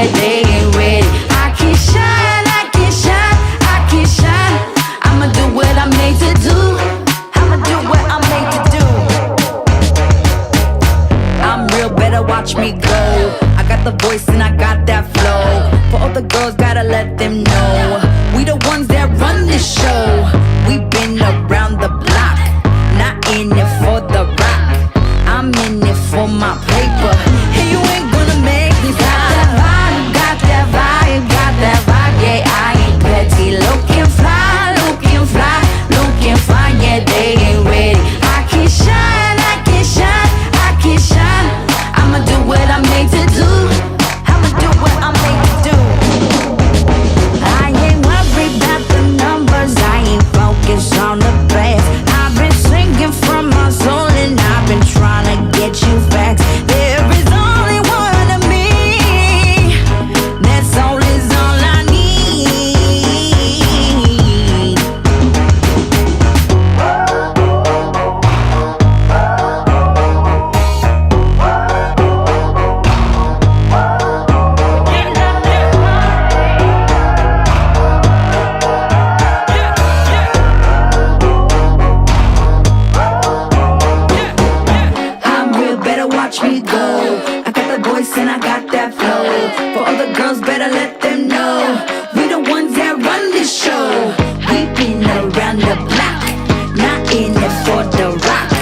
yeah, they ain't ready. I can shine, I can shine, I can shine. I'ma do what I'm made to do. I'ma do what I'm made to do. I'm real, better watch me go. I got the voice and I got that flow. For all the girls, gotta let them know we the ones that run this show. We been around the block, not in it for the rock. I'm in it for my paper, and you ain't gonna make me stop. Got that vibe, got that vibe, yeah, I ain't petty. Looking fly, looking fly, looking fine, yeah, they ain't ready. I can shine, I can shine, I can shine. I'ma do what I'm made to do. I'ma do what I'm made to do. I ain't worried about the numbers, I ain't focused on the past. I've been singing from my soul and I've been trying to get you facts. There is only one of me, that's all is all I need. I'm real, better watch me go. I got the voice and I got that flow. For all the girls, better let them know we the ones that run this show. We been around the block, not in it for the rock.